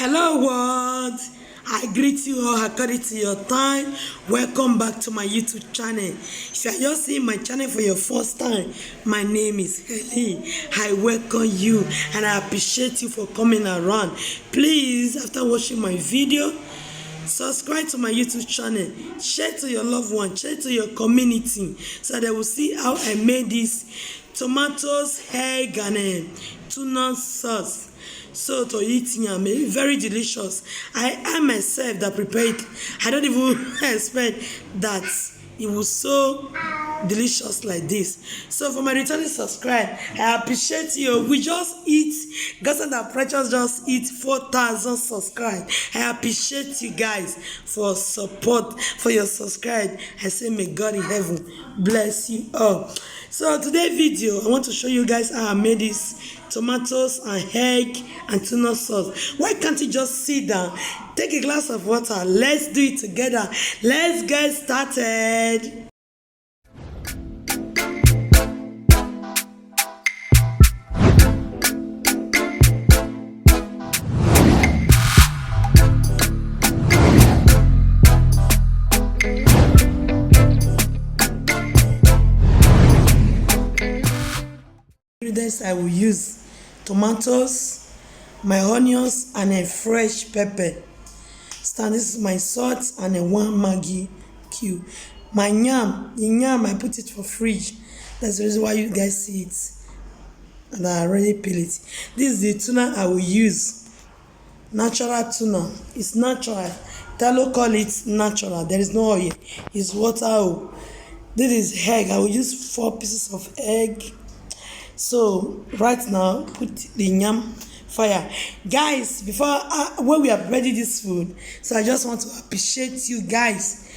Hello world, I greet you all according to your time. Welcome back to my YouTube channel. If you are just seeing my channel for your first time, my name is Heli. I welcome you and I appreciate you for coming around. Please, after watching my video, subscribe to my YouTube channel, share to your loved one, share to your community so they will see how I made this tomatoes, egg and tuna sauce. So to eat yam, very delicious. I myself that prepared. I don't even expect that it was so delicious like this. So for my returning subscribe, I appreciate you. We just eat, God's and Precious just eat 4,000 subscribe. I appreciate you guys for support, for your subscribe. I say may God in heaven bless you all. So today's video, I want to show you guys how I made this tomatoes and egg and tuna sauce. Why can't you just sit down, take a glass of water, let's do it together. Let's get started. Ingredients I will use: tomatoes, my onions and a fresh pepper. This is my salt and a 1 Maggi cube. My yam, the yam I put it for fridge. That's the reason why you guys see it. And I already peel it. This is the tuna I will use. Natural tuna. It's natural. Talo call it natural. There is no oil. It's water. This is egg. I will use 4 pieces of egg. So right now, put the yam fire. Guys, before when we are ready this food, so I just want to appreciate you guys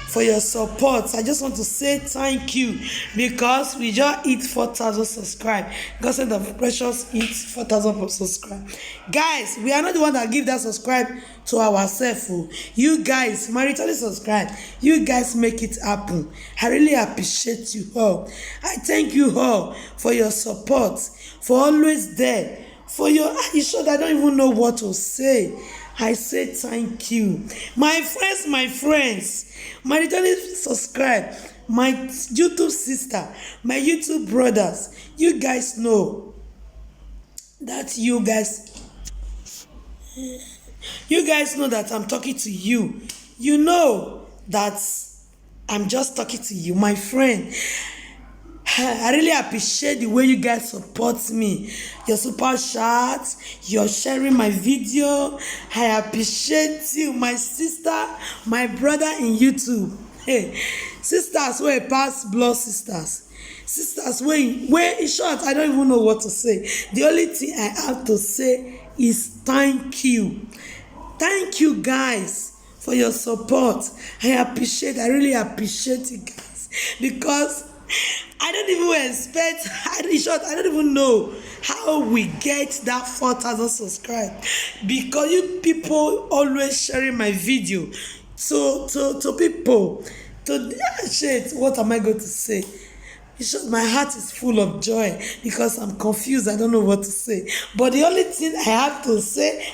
for your support. I just want to say thank you because we just hit 4,000 subscribe. God said the Precious hit 4,000 subscribe. Guys, we are not the one that give that subscribe to ourselves. You guys, my returning subscribe, you guys make it happen. I really appreciate you all. I thank you all for your support, for always there, for your short. I don't even know what to say. I say thank you. My friends, my returning subscribe, my YouTube sister, my YouTube brothers, you guys know that you guys know that I'm talking to you. You know that I'm just talking to you, my friend. I really appreciate the way you guys support me. Your super chats, you're sharing my video. I appreciate you, my sister, my brother in YouTube. Hey, sisters were past blood sisters. Sisters where in short, I don't even know what to say. The only thing I have to say is thank you. Thank you guys for your support. I really appreciate you guys because I don't even expect, in short, I don't even know how we get that 4,000 subscribers because you people always sharing my video to people. Shit, what am I going to say? In short, my heart is full of joy because I'm confused. I don't know what to say. But the only thing I have to say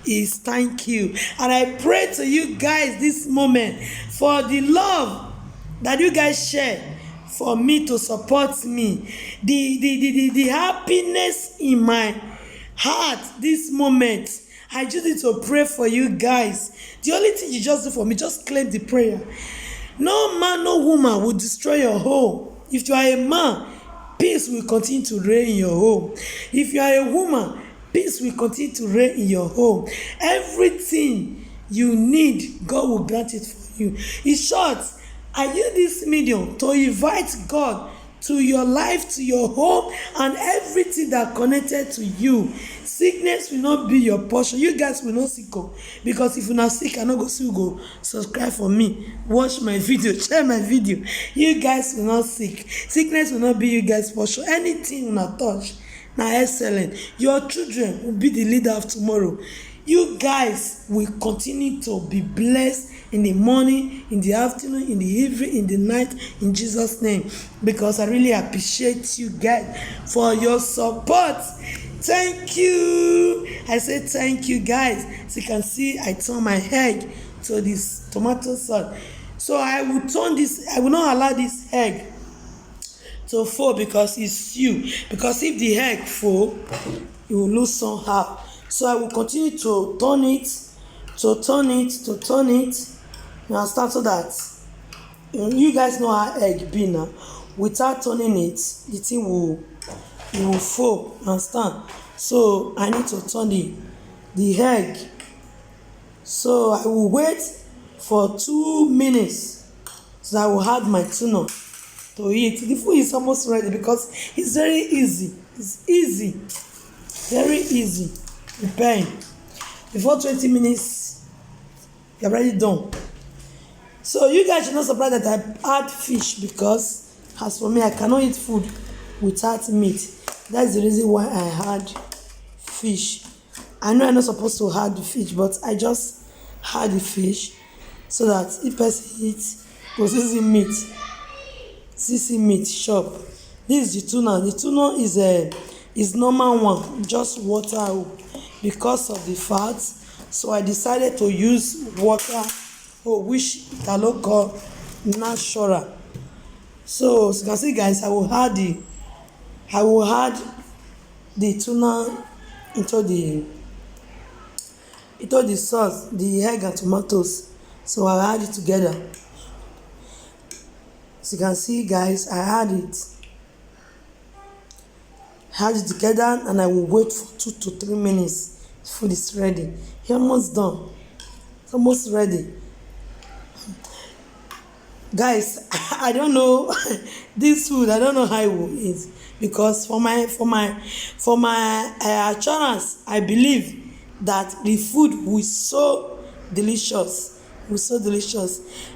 is thank you. And I pray to you guys this moment for the love that you guys share for me to support me, the happiness in my heart this moment. I just need to pray for you guys. The only thing you just do for me, just claim the prayer. No man, no woman will destroy your home. If you are a man, peace will continue to reign in your home. If you are a woman, peace will continue to reign in your home. Everything you need, God will grant it for you. In short, I use this medium to invite God to your life, to your home, and everything that connected to you. Sickness will not be your portion. You guys will not sick, because if you're not sick, I not go still go subscribe for me, watch my video, share my video. You guys will not sick. Sickness will not be you guys' portion. Anything you not touch, now excellent. Your children will be the leader of tomorrow. You guys will continue to be blessed in the morning, in the afternoon, in the evening, in the night, in Jesus' name. Because I really appreciate you guys for your support. Thank you. I say thank you, guys. So you can see I turn my egg to this tomato sauce. So I will turn this, I will not allow this egg to fall because it's stew. Because if the egg fall, it will lose somehow. So I will continue to turn it, to turn it, to turn it. You understand? So that you guys know how egg be now. Without turning it, the thing will, it will fall. You understand? So I need to turn the egg. So I will wait for 2 minutes. So I will add my tuna to eat. The food is almost ready because it's very easy. It's easy, very easy. Preparing. Before 20 minutes, you're already done. So you guys should not surprise that I add fish because, as for me, I cannot eat food without meat. That's the reason why I add fish. I know I'm not supposed to add the fish, but I just add the fish so that if person eats, because this is meat. This is meat shop. This is the tuna. The tuna is normal one, just water because of the fat. So I decided to use water, which Italo call natural. So as you can see, guys, I will add the tuna into the sauce, the egg and tomatoes. So I add it together. As you can see, guys, I add it together, and I will wait for 2 to 3 minutes. Food is ready. It's almost done. It's almost ready. Guys, I don't know this food. I don't know how it will eat because for my assurance, I believe that the food will so delicious.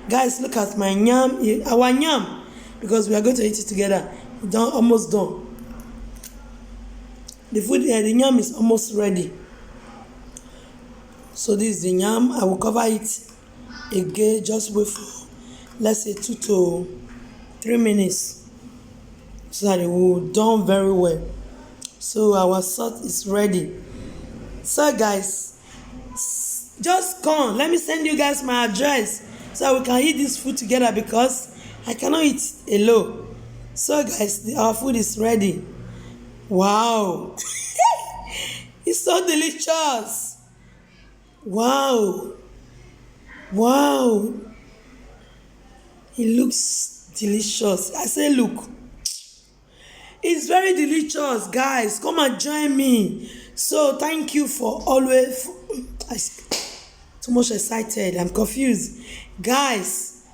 Guys, look at my yam, our yam, because we are going to eat it together. It's almost done. The food, the yam is almost ready. So this is the yam. I will cover it again. Just wait for, let's say, 2 to 3 minutes, so that it will done very well. So our sauce is ready. So guys, just come, let me send you guys my address so we can eat this food together because I cannot eat alone. So guys, our food is ready. Wow. It's so delicious. Wow, it looks delicious. I say look, it's very delicious. Guys, come and join me. So thank you for always, too much excited, I'm confused. Guys,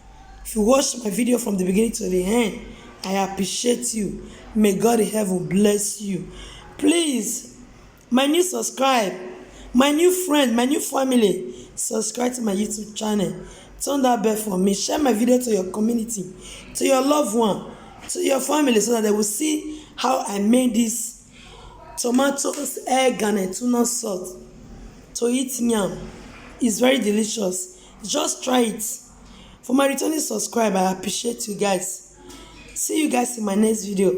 if you watch my video from the beginning to the end, I appreciate you. May God in heaven bless you. Please, my new subscribe, my new friend, my new family, subscribe to my YouTube channel. Turn that bell for me. Share my video to your community, to your loved one, to your family, so that they will see how I made this tomatoes, egg, and a tuna sauce to eat yam. It's very delicious. Just try it. For my returning subscriber, I appreciate you guys. See you guys in my next video.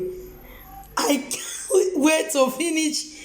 I can't wait to finish